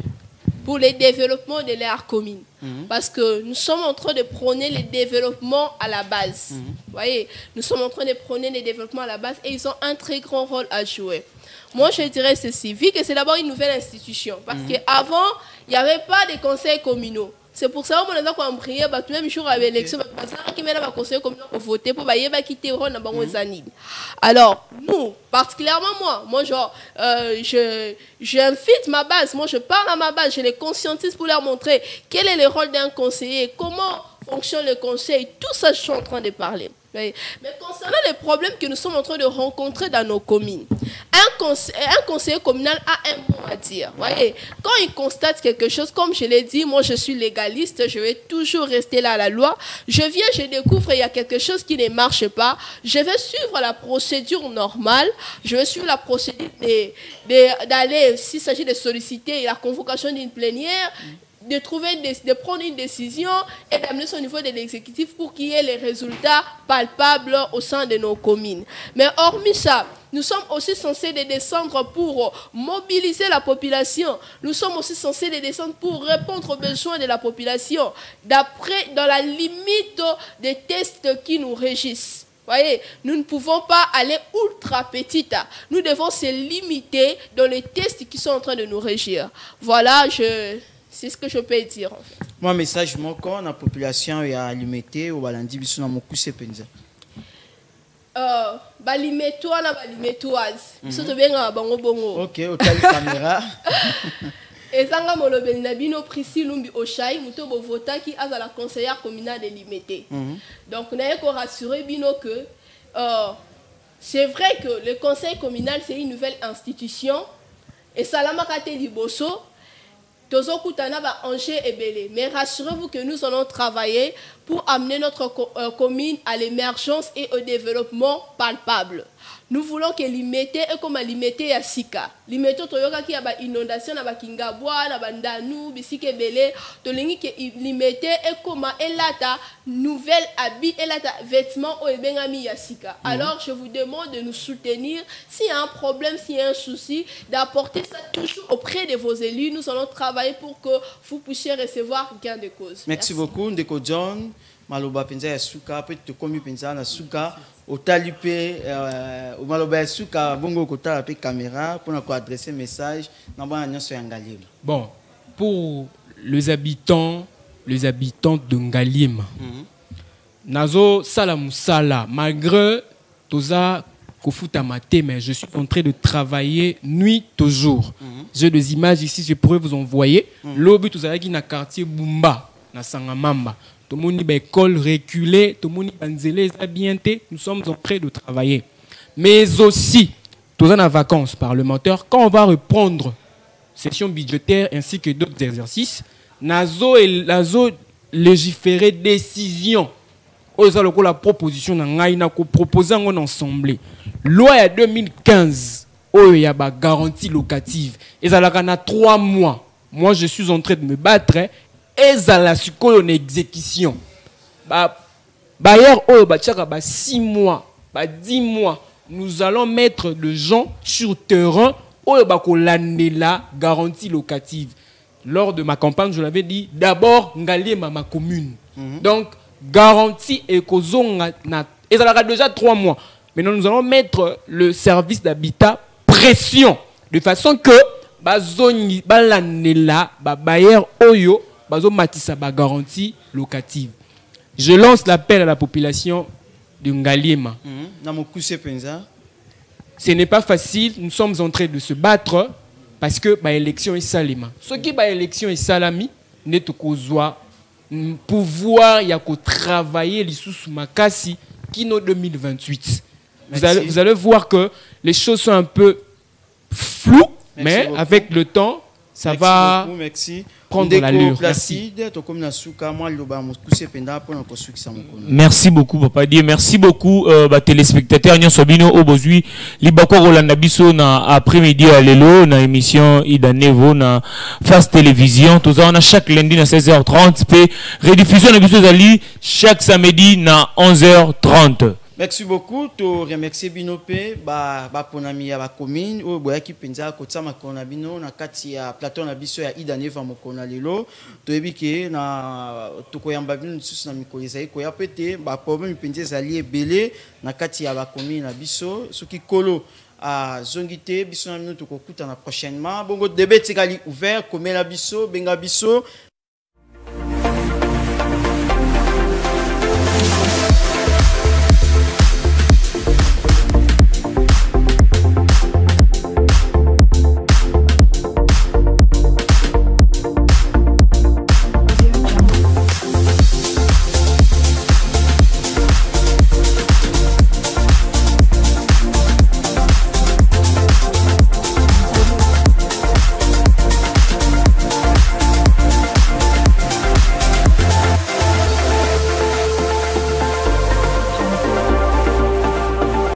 Pour le développement de l'aire commune. Parce que nous sommes en train de prôner le développement à la base. Vous voyez, nous sommes en train de prôner le développement à la base et ils ont un très grand rôle à jouer. Moi, je dirais ceci, vu que c'est d'abord une nouvelle institution, parce qu'avant, il n'y avait pas de conseils communaux. C'est pour ça que nous avons prié, même jour avec l'élection, qui m'a dit conseiller communal pour voter pour quitter le rôle de Alors, nous, particulièrement moi genre, j'invite ma base, moi je parle à ma base, je les conscientise pour leur montrer quel est le rôle d'un conseiller, comment fonctionne le conseil, tout ça je suis en train de parler. Mais concernant les problèmes que nous sommes en train de rencontrer dans nos communes, un conseiller communal a un mot à dire. Voyez, quand il constate quelque chose, comme je l'ai dit, moi je suis légaliste, je vais toujours rester là à la loi. Je viens, je découvre il y a quelque chose qui ne marche pas. Je vais suivre la procédure normale. Je vais suivre la procédure d'aller, s'il s'agit de solliciter la convocation d'une plénière, de prendre une décision et d'amener ça au niveau de l'exécutif pour qu'il y ait les résultats palpables au sein de nos communes. Mais hormis ça, nous sommes aussi censés descendre pour mobiliser la population. Nous sommes aussi censés descendre pour répondre aux besoins de la population, dans la limite des tests qui nous régissent. Voyez, nous ne pouvons pas aller ultra petit. Nous devons se limiter dans les tests qui sont en train de nous régir. Voilà, c'est ce que je peux dire en fait. Moi, message quand la population est alimentée ou balandi biso na mokuse penza. Balimetoa na balimetoise. Biso to benga bango bongo. OK, otali caméra. Ezanga molobeli na bino Priscille Lumbi Oshai muto bo votaki aza la conseillère communale de Limité. Donc on a rassuré bino que c'est vrai que le conseil communal c'est une nouvelle institution et salama kate liboso. Mais rassurez-vous que nous allons travailler pour amener notre commune à l'émergence et au développement palpable. Nous voulons que Limité est comme Limité à Sika. Limité toyoka qui a ba inondation na ba Kingabwa na ba Ndanu bisike bele to lingi que Limité est comme elata nouvelle habit elata vêtements au ebengami ya Sika. Alors je vous demande de nous soutenir s'il y a un problème, s'il y a un souci, d'apporter ça toujours auprès de vos élus. Nous allons travailler pour que vous puissiez recevoir gain de cause. Merci beaucoup Ndeko John. Maloba penza ya suka peut-être komi penza na suka otalipe maloba ya suka bongo kotala pe caméra pour nous adresser message na bana nyonso ya Ngalim. Bon, pour les habitants de Ngalim, nazo salamusala malgré toza kofuta maté, mais je suis en train de travailler nuit toujours. J'ai des images ici, je pourrais vous envoyer. Lobi toza qui na quartier Bumba na Sangamamba. Tout le monde est école reculée, tout le monde est bien, nous sommes en train de travailler. Mais aussi, tous en vacances parlementaires, quand on va reprendre session budgétaire ainsi que d'autres exercices, nazo légiférer décision. La proposition n'a proposé en ensemble. Loi à 2015, il y a une garantie locative. Et ça a 3 mois. Moi, je suis en train de me battre. Et ça la en exécution. Bayer 6 mois, 10 mois, nous allons mettre des gens sur terrain où la garantie locative. Lors de ma campagne, je l'avais dit, d'abord, Ngalim ma commune. Donc, garantie et et ça a déjà 3 mois. Maintenant, nous allons mettre le service d'habitat pression, de façon que Bayer Oyo bazo matissa ba garantie locative. Je lance l'appel à la population de Ngalim. Ce n'est pas facile, nous sommes en train de se battre parce que l'élection est salima. Ce qui est l'élection est salami, n'est pas pouvoir y a que travailler les sous makasi qui nous 2028. Vous allez voir que les choses sont un peu floues, mais avec le temps ça va prendre l'allure. Merci beaucoup, Papa Dieu. Merci beaucoup, téléspectateurs. Nous sommes aujourd'hui Libako Rolanda Bisso na après-midi à l'élo, na émission Ida Nevo, na Face Télévision. Tout ça, on a chaque lundi à 16h30. Puis rediffusion na Bisso Zali chaque samedi na 11h30. Merci beaucoup. Je remercie Binope, Ponami à la commune, ou Boyaki Penza, Kotsama Konabino, na Katia, Platon Abisso et Ida Neva Mokona Lelo. Toebike, na Tokoyambabino, Sus na Mikolizai, Koyapete, problème Penza Zali et Belé, na Katia la commune Abisso, ce qui colo. À Zongité, Bisso na Mino Tokokuta na prochainement. Bongo début tikali ouvert, comme la Bisso, Benga Bisso.